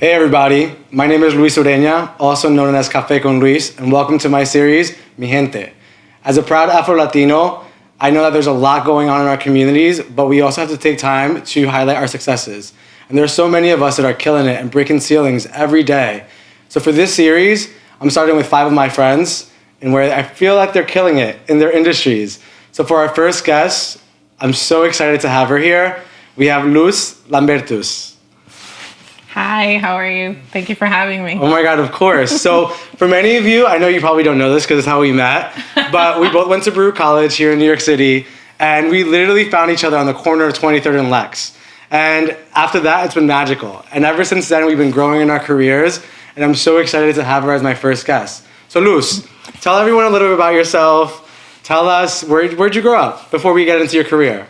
Hey everybody, my name is Luis Ureña, also known as CafeconLuis, and welcome to my series, Mi Gente. As a proud Afro-Latino, I know that there's a lot going on in our communities, but we also have to take time to highlight our successes. And there are so many of us that are killing it and breaking ceilings every day. So for this series, I'm starting with 5 of my friends, and where I feel like they're killing it in their industries. So for our first guest, I'm so excited to have her here. We have Luz Lambertus. Hi, how are you? Thank you for having me. Oh my God, of course. So for many of you, I know you probably don't know this because it's how we met, but we both went to Baruch College here in New York City, and we literally found each other on the corner of 23rd and Lex. And after that, it's been magical. And ever since then, we've been growing in our careers, and I'm so excited to have her as my first guest. So Luz, tell everyone a little bit about yourself. Tell us, where'd you grow up before we get into your career?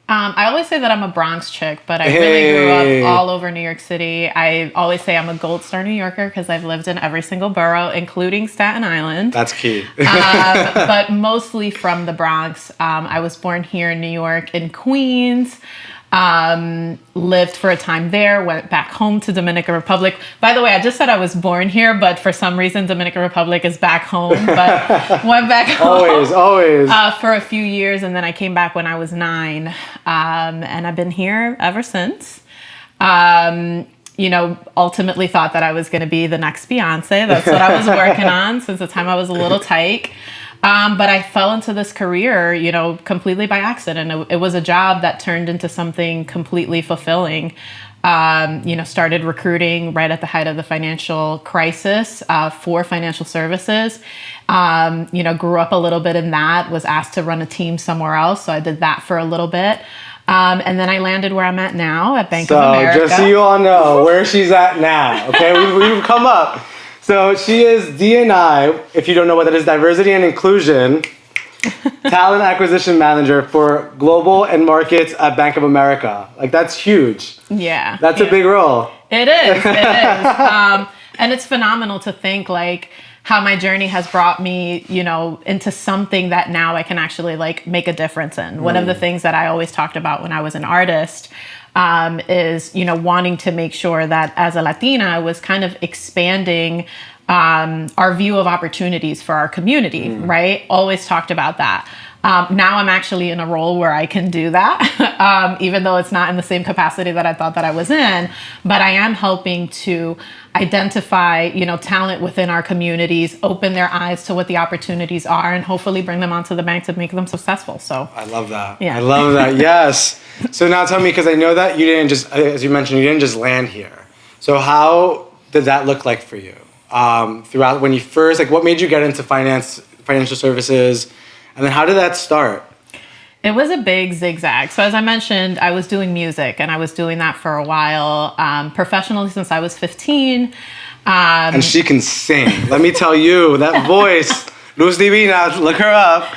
I always say that I'm a Bronx chick, but I really grew up all over New York City. I always say I'm a Gold Star New Yorker because I've lived in every single borough, including Staten Island. That's key. But mostly from the Bronx. I was born here in New York, in Queens. Lived for a time there, went back home to Dominican Republic. By the way, I just said I was born here, but for some reason, Dominican Republic is back home, but went back home. Always. For a few years, and then I came back when I was 9, and I've been here ever since. Ultimately thought that I was going to be the next Beyonce. That's what I was working on since the time I was a little tyke. But I fell into this career, completely by accident. It was a job that turned into something completely fulfilling. Started recruiting right at the height of the financial crisis for financial services. Grew up a little bit in that, was asked to run a team somewhere else. So I did that for a little bit. And then I landed where I'm at now at Bank of America. So just so you all know where she's at now, okay? We've come up. So she is D&I, if you don't know what that is, Diversity and Inclusion, Talent Acquisition Manager for Global and Markets at Bank of America. Like, that's huge. Yeah. That's a big role. It is. And it's phenomenal to think, like, how my journey has brought me, into something that now I can actually, make a difference in. One of the things that I always talked about when I was an artist is, wanting to make sure that as a Latina, I was kind of expanding our view of opportunities for our community, right? Always talked about that. Now I'm actually in a role where I can do that, even though it's not in the same capacity that I thought that I was in, but I am helping to identify, talent within our communities, open their eyes to what the opportunities are, and hopefully bring them onto the bank to make them successful. So I love that. Yeah. I love that. Yes. So now tell me, because I know that you didn't just, as you mentioned, you didn't just land here. So how did that look like for you throughout when you first, what made you get into financial services? And then how did that start? It was a big zigzag. So as I mentioned, I was doing music, and I was doing that for a while, professionally since I was 15. And she can sing. Let me tell you, that voice, Luz Divina, look her up.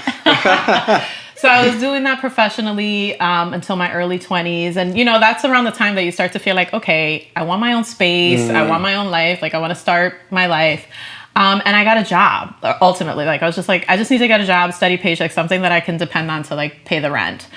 So I was doing that professionally until my early 20s. And, that's around the time that you start to feel like, okay, I want my own space. I want my own life. I want to start my life. And I got a job, ultimately. I was just like, I just need to get a job, steady paycheck, something that I can depend on to, pay the rent.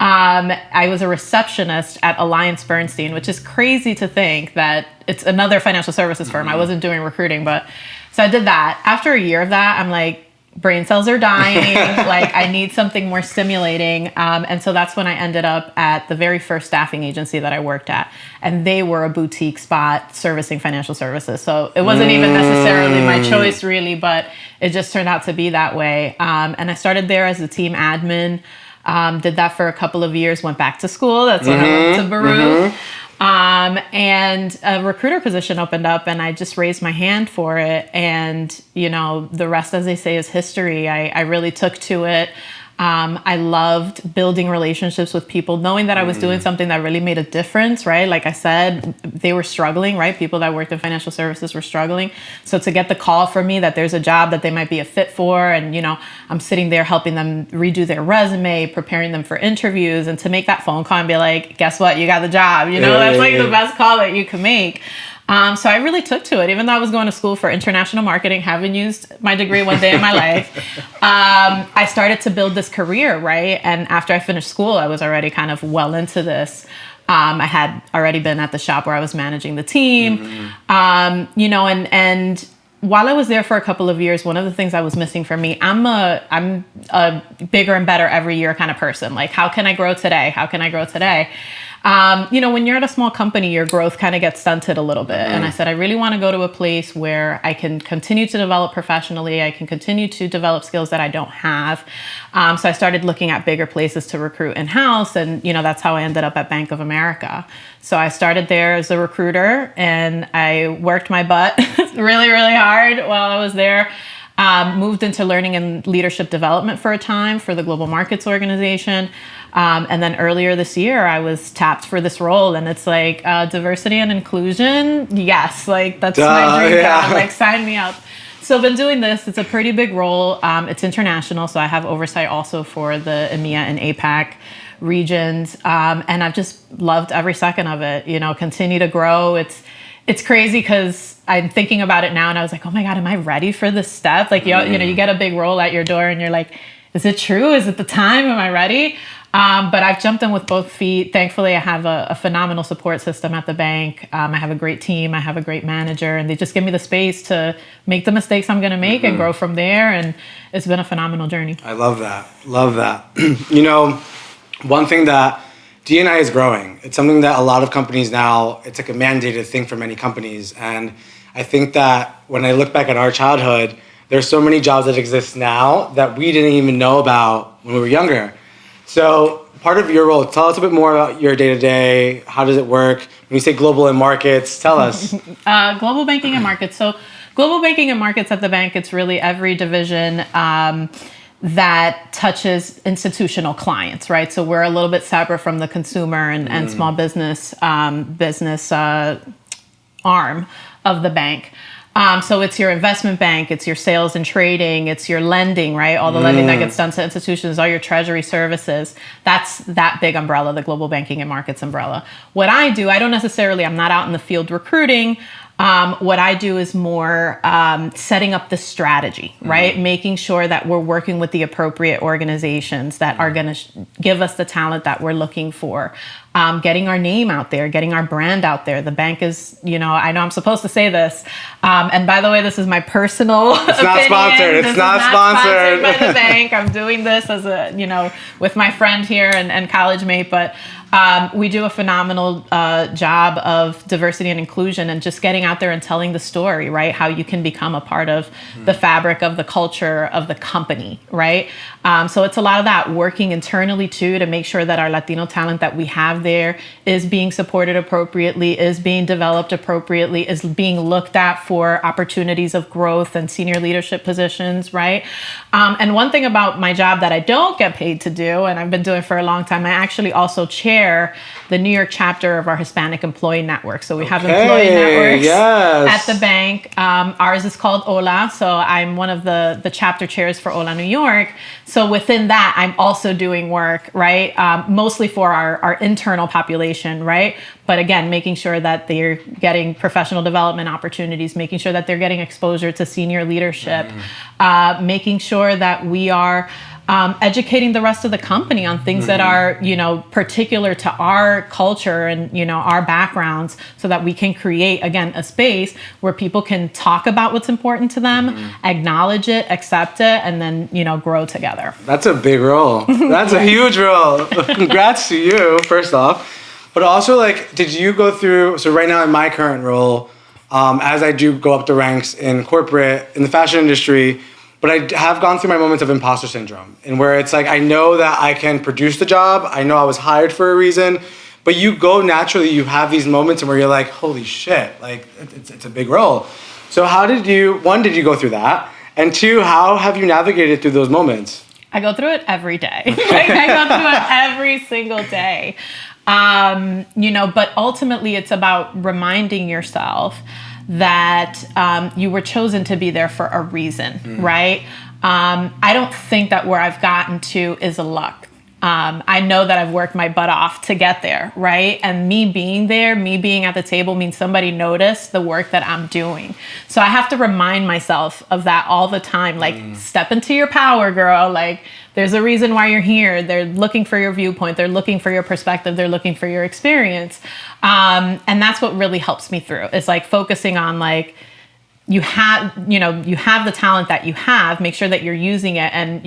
I was a receptionist at Alliance Bernstein, which is crazy to think that it's another financial services firm. I wasn't doing recruiting, so I did that. After a year of that, I'm like, brain cells are dying. I need something more stimulating. And so that's when I ended up at the very first staffing agency that I worked at. And they were a boutique spot servicing financial services. So it wasn't even necessarily my choice, really, but it just turned out to be that way. And I started there as a team admin. Did that for a couple of years, went back to school. That's when I went to Baruch. And a recruiter position opened up, and I just raised my hand for it. And, the rest, as they say, is history. I really took to it. I loved building relationships with people, knowing that I was doing something that really made a difference, right? Like I said, they were struggling, right? People that worked in financial services were struggling. So to get the call from me that there's a job that they might be a fit for, and, I'm sitting there helping them redo their resume, preparing them for interviews, and to make that phone call and be like, guess what? You got the job. That's the best call that you can make. So I really took to it, even though I was going to school for international marketing, haven't used my degree one day in my life. I started to build this career, right? And after I finished school, I was already kind of well into this. I had already been at the shop where I was managing the team, and while I was there for a couple of years, one of the things I was missing for me, I'm a bigger and better every year kind of person. Like, how can I grow today? How can I grow today? When you're at a small company, your growth kind of gets stunted a little bit. And I said, I really want to go to a place where I can continue to develop professionally. I can continue to develop skills that I don't have. So I started looking at bigger places to recruit in-house. And, that's how I ended up at Bank of America. So I started there as a recruiter and I worked my butt really, really hard while I was there. Moved into learning and leadership development for a time for the Global Markets Organization. And then earlier this year, I was tapped for this role. And it's like diversity and inclusion. Yes, like that's my dream job. Like, sign me up. So I've been doing this. It's a pretty big role. It's international. So I have oversight also for the EMEA and APAC regions. And I've just loved every second of it, continue to grow. It's crazy because I'm thinking about it now and I was like, oh my God, am I ready for this step? Like, you get a big role at your door and you're like, is it true? Is it the time? Am I ready? But I've jumped in with both feet. Thankfully, I have a phenomenal support system at the bank. I have a great team. I have a great manager, and they just give me the space to make the mistakes I'm going to make and grow from there. And it's been a phenomenal journey. I love that. Love that. One thing that D&I is growing. It's something that a lot of companies now, it's like a mandated thing for many companies. And I think that when I look back at our childhood, there's so many jobs that exist now that we didn't even know about when we were younger. So part of your role, tell us a bit more about your day-to-day. How does it work? When you say global and markets, tell us. Global banking and markets. So global banking and markets at the bank, it's really every division that touches institutional clients, right? So we're a little bit separate from the consumer and small business arm of the bank. So it's your investment bank, it's your sales and trading, it's your lending, right? All the lending that gets done to institutions, all your treasury services. That's that big umbrella, the global banking and markets umbrella. What I do, I'm not out in the field recruiting. What I do is more setting up the strategy, right? Making sure that we're working with the appropriate organizations that are going to give us the talent that we're looking for. Getting our name out there, getting our brand out there. The bank is, I know I'm supposed to say this. And by the way, this is my personal opinion. It's not sponsored. It's not sponsored by the bank. I'm doing this as with my friend here and college mate, but we do a phenomenal job of diversity and inclusion and just getting out there and telling the story, right? How you can become a part of the fabric of the culture of the company, right? So it's a lot of that, working internally too to make sure that our Latino talent that we have there is being supported appropriately, is being developed appropriately, is being looked at for opportunities of growth and senior leadership positions, right? And one thing about my job that I don't get paid to do, and I've been doing for a long time, I actually also chair the New York chapter of our Hispanic Employee Network. So we have employee networks at the bank. Ours is called Hola. So I'm one of the chapter chairs for Hola New York. So within that, I'm also doing work, right? Mostly for our internal population, right? But again, making sure that they're getting professional development opportunities, making sure that they're getting exposure to senior leadership, making sure that we are educating the rest of the company on things that are, particular to our culture and, our backgrounds, so that we can create, again, a space where people can talk about what's important to them, acknowledge it, accept it, and then, grow together. That's a big role. That's a huge role. Congrats to you, first off. But also, did you go through, so right now in my current role, as I do go up the ranks in corporate, in the fashion industry, but I have gone through my moments of imposter syndrome, and where it's I know that I can produce the job. I know I was hired for a reason, but you go naturally, you have these moments where you're like, holy shit, it's a big role. So how did you go through that? And two, how have you navigated through those moments? I go through it every day. I go through it every single day. But ultimately it's about reminding yourself that you were chosen to be there for a reason, right? I don't think that where I've gotten to is a luck. I know that I've worked my butt off to get there, right? And me being there, me being at the table means somebody noticed the work that I'm doing. So I have to remind myself of that all the time. Like, step into your power, girl. Like, there's a reason why you're here. They're looking for your viewpoint. They're looking for your perspective. They're looking for your experience. And that's what really helps me through. It's like focusing on like, you have the talent that you have, make sure that you're using it. And,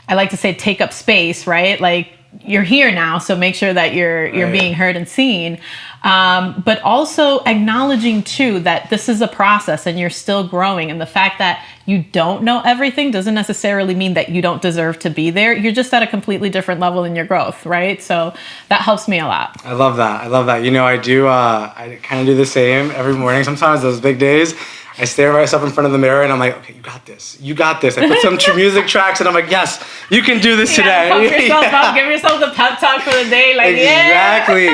I like to say take up space, right? Like, you're here now, so make sure that you're being heard and seen. But also acknowledging too that this is a process and you're still growing. And the fact that you don't know everything doesn't necessarily mean that you don't deserve to be there. You're just at a completely different level in your growth, right? So that helps me a lot. I love that. I kind of do the same every morning. Sometimes those big days, I stare at myself in front of the mirror and I'm like, okay, you got this. I put some music tracks and I'm like, yes, you can do this today. Pump yourself up, give yourself the pep talk for the day. Like, exactly.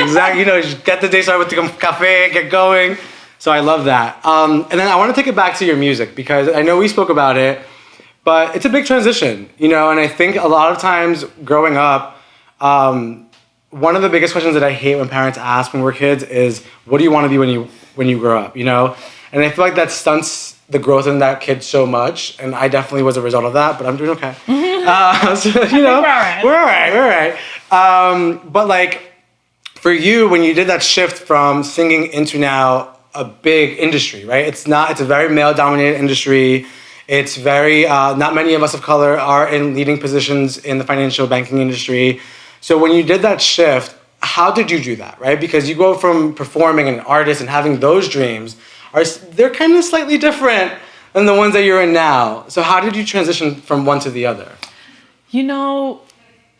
Just get the day started with the cafe, get going. So I love that. And then I want to take it back to your music because I know we spoke about it, but it's a big transition, and I think a lot of times growing up, one of the biggest questions that I hate when parents ask when we're kids is, what do you want to be when you grow up, And I feel like that stunts the growth in that kid so much, and I definitely was a result of that, but I'm doing okay. We're all right. But like, for you, when you did that shift from singing into now a big industry, right? It's a very male-dominated industry. It's very, not many of us of color are in leading positions in the financial banking industry. So when you did that shift, how did you do that, right? Because you go from performing and an artist and having those dreams, they're kind of slightly different than the ones that you're in now. So how did you transition from one to the other?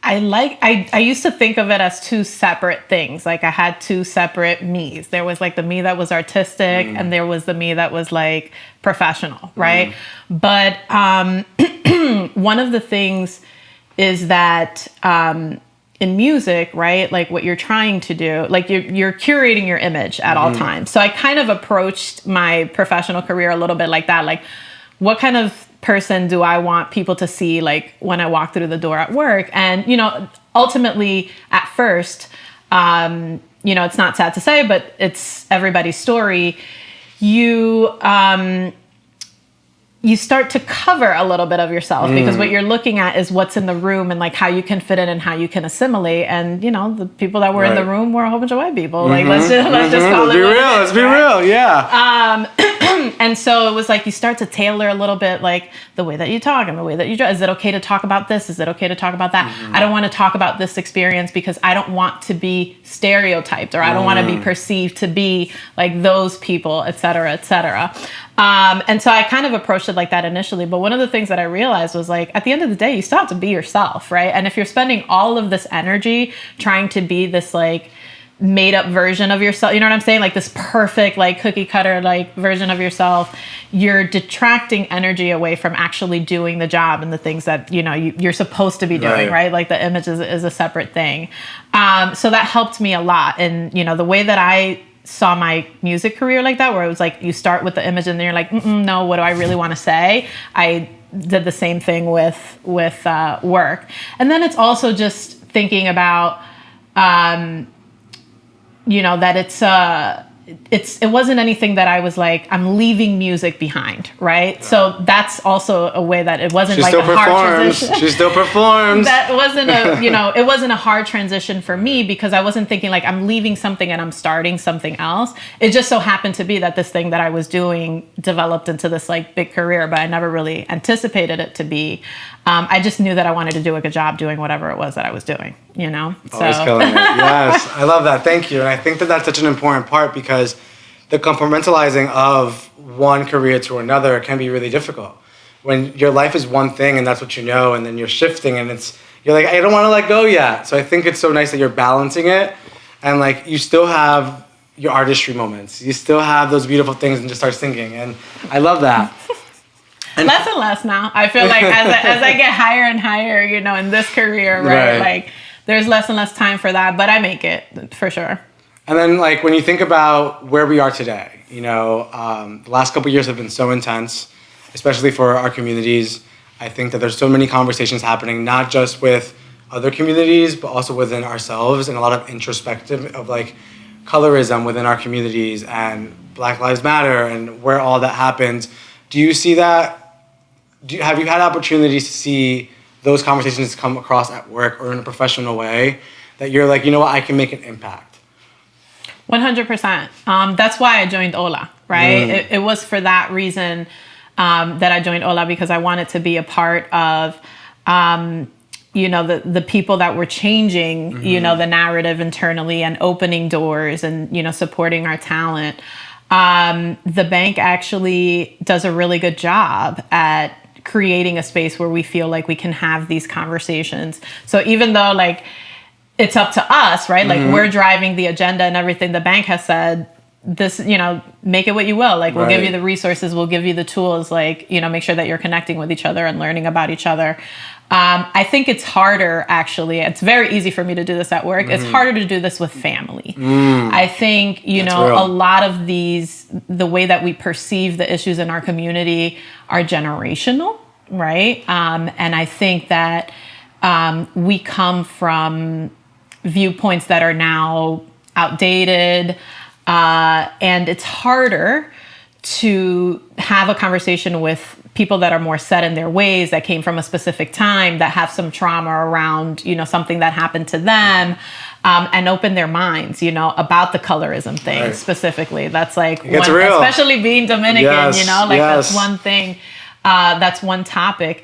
I used to think of it as two separate things. Like, I had two separate me's. There was like the me that was artistic and there was the me that was like professional, right? But one of the things is that in music, right? Like, what you're trying to do, like you're curating your image at all times. So I kind of approached my professional career a little bit like that. Like, what kind of person do I want people to see, like, when I walk through the door at work? And, ultimately at first, it's not sad to say, but it's everybody's story. You start to cover a little bit of yourself because what you're looking at is what's in the room and like how you can fit in and how you can assimilate. And the people that were in the room were a whole bunch of white people. Like, let's just call it. Let's be real. Yeah. And so it was like you start to tailor a little bit, like the way that you talk and the way that you dress. Is it okay to talk about this? Is it okay to talk about that? I don't want to talk about this experience because I don't want to be stereotyped, or I don't want to be perceived to be like those people, et cetera, et cetera. And so I kind of approached it like that initially. But one of the things that I realized was, like, at the end of the day, you still have to be yourself, right? And if you're spending all of this energy trying to be this like made up version of yourself, you know what I'm saying? Like this perfect, like cookie cutter, like version of yourself, you're detracting energy away from actually doing the job and the things that, you're supposed to be doing, right? Like the image is a separate thing. So that helped me a lot. And, the way that I saw my music career like that, where it was like, you start with the image and then you're like, no, what do I really want to say? I did the same thing with work. And then it's also just thinking about, that it wasn't anything that I was like, I'm leaving music behind, right? Yeah. So that's also a way that it wasn't like a hard transition. She still performs. That wasn't it wasn't a hard transition for me because I wasn't thinking like I'm leaving something and I'm starting something else. It just so happened to be that this thing that I was doing developed into this like big career, but I never really anticipated it to be. I just knew that I wanted to do a good job doing whatever it was that I was doing, Always killing it. Yes, I love that. Thank you. And I think that that's such an important part because the compartmentalizing of one career to another can be really difficult. When your life is one thing and that's what you know, and then you're shifting and you're like, I don't want to let go yet. So I think it's so nice that you're balancing it and like you still have your artistry moments. You still have those beautiful things and just start singing. And I love that. And less and less now. I feel like as I get higher and higher, in this career, right? Like there's less and less time for that, but I make it for sure. And then like when you think about where we are today, the last couple of years have been so intense, especially for our communities. I think that there's so many conversations happening, not just with other communities, but also within ourselves, and a lot of introspective of like colorism within our communities and Black Lives Matter and where all that happens. Do you see that? Have you had opportunities to see those conversations come across at work or in a professional way that you're like, you know what, I can make an impact? 100%. That's why I joined Ola, right? It was for that reason that I joined Ola, because I wanted to be a part of, the people that were changing, the narrative internally and opening doors and, supporting our talent. The bank actually does a really good job at creating a space where we feel like we can have these conversations. So even though like it's up to us, right? Like we're driving the agenda and everything, the bank has said this, make it what you will. Like we'll give you the resources, we'll give you the tools, like, make sure that you're connecting with each other and learning about each other. I think it's harder, actually. It's very easy for me to do this at work. It's harder to do this with family. I think, a lot of the way that we perceive the issues in our community are generational, right? And I think that we come from viewpoints that are now outdated, and it's harder to have a conversation with people that are more set in their ways, that came from a specific time, that have some trauma around, something that happened to them, and open their minds, about the colorism thing specifically. That's like, especially being Dominican, that's one thing. That's one topic,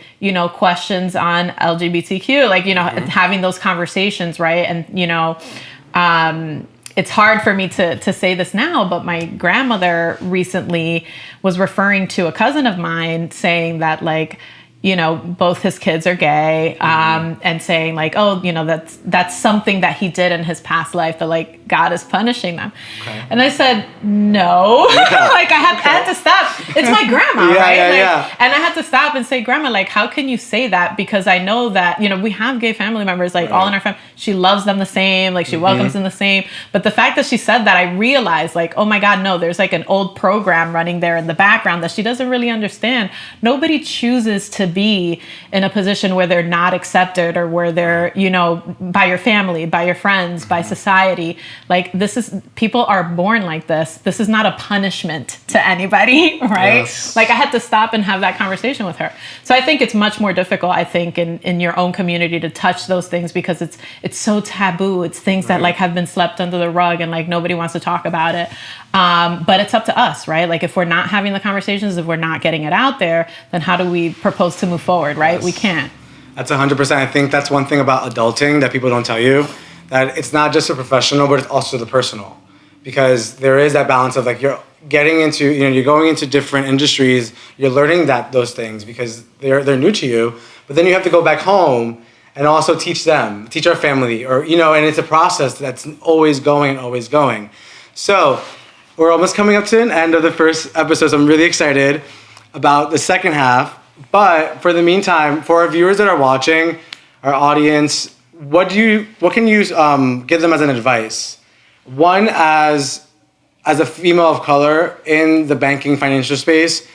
questions on LGBTQ, like, having those conversations, right? And, it's hard for me to say this now, but my grandmother recently was referring to a cousin of mine saying that, like, both his kids are gay, and saying like, oh, that's something that he did in his past life, that like God is punishing them. Okay. And I said, no, like I had to stop. It's my grandma, right? And I had to stop and say, Grandma, like, how can you say that? Because I know that, we have gay family members, like all in our family. She loves them the same, like she welcomes them the same. But the fact that she said that, I realized like, oh my God, no, there's like an old program running there in the background that she doesn't really understand. Nobody chooses to be in a position where they're not accepted, or where they're, by your family, by your friends, by society. Like people are born like this. This is not a punishment to anybody, right? Yes. Like I had to stop and have that conversation with her. So I think it's much more difficult, I think, in your own community to touch those things, because it's so taboo. It's things that like have been swept under the rug, and like nobody wants to talk about it. But it's up to us, right? Like if we're not having the conversations, if we're not getting it out there, then how do we propose to move forward, right? Yes. We can't. That's 100%. I think that's one thing about adulting that people don't tell you, that it's not just the professional, but it's also the personal. Because there is that balance of like, you're getting into, you're going into different industries, you're learning those things because they're new to you, but then you have to go back home and also teach our family, or, and it's a process that's always going and always going. So we're almost coming up to an end of the first episode, so I'm really excited about the second half. But for the meantime, for our viewers that are watching, our audience, what can you give them as an advice? One, as a female of color in the banking financial space,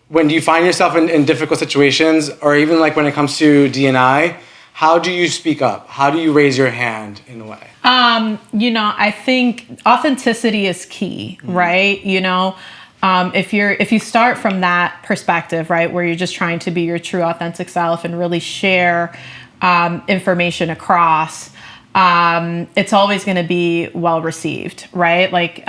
when you find yourself in difficult situations, or even like when it comes to D&I, how do you speak up? How do you raise your hand in a way? I think authenticity is key, right? If you start from that perspective, right, where you're just trying to be your true authentic self and really share information across, it's always going to be well received, right? Like,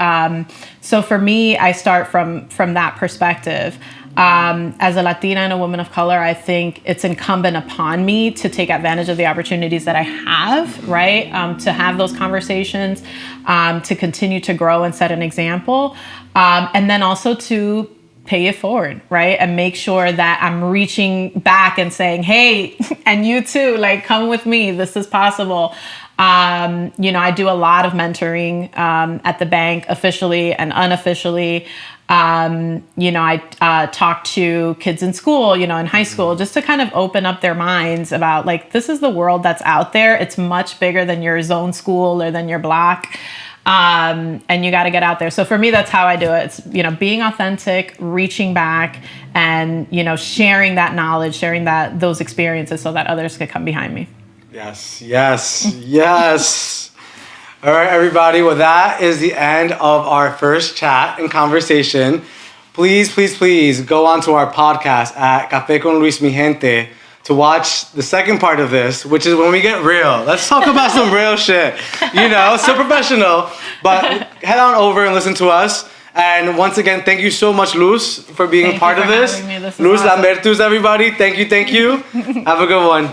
so for me, I start from that perspective. As a Latina and a woman of color, I think it's incumbent upon me to take advantage of the opportunities that I have, right? To have those conversations, to continue to grow and set an example, and then also to pay it forward, right? And make sure that I'm reaching back and saying, hey, and you too, like, come with me. This is possible. I do a lot of mentoring at the bank, officially and unofficially. I talk to kids in school, in high school, just to kind of open up their minds about like, this is the world that's out there. It's much bigger than your zone school or than your block. And you got to get out there. So for me, that's how I do it. It's, being authentic, reaching back, and, sharing that knowledge, sharing those experiences so that others could come behind me. Yes, yes, yes. All right, everybody. Well, that is the end of our first chat and conversation. Please, please, please go onto our podcast at CafeconLuis Mi Gente to watch the second part of this, which is when we get real. Let's talk about some real shit. You know, so professional. But head on over and listen to us. And once again, thank you so much, Luz, for being a part of this. This Luz awesome. Lambertus, everybody. Thank you, thank you. Have a good one.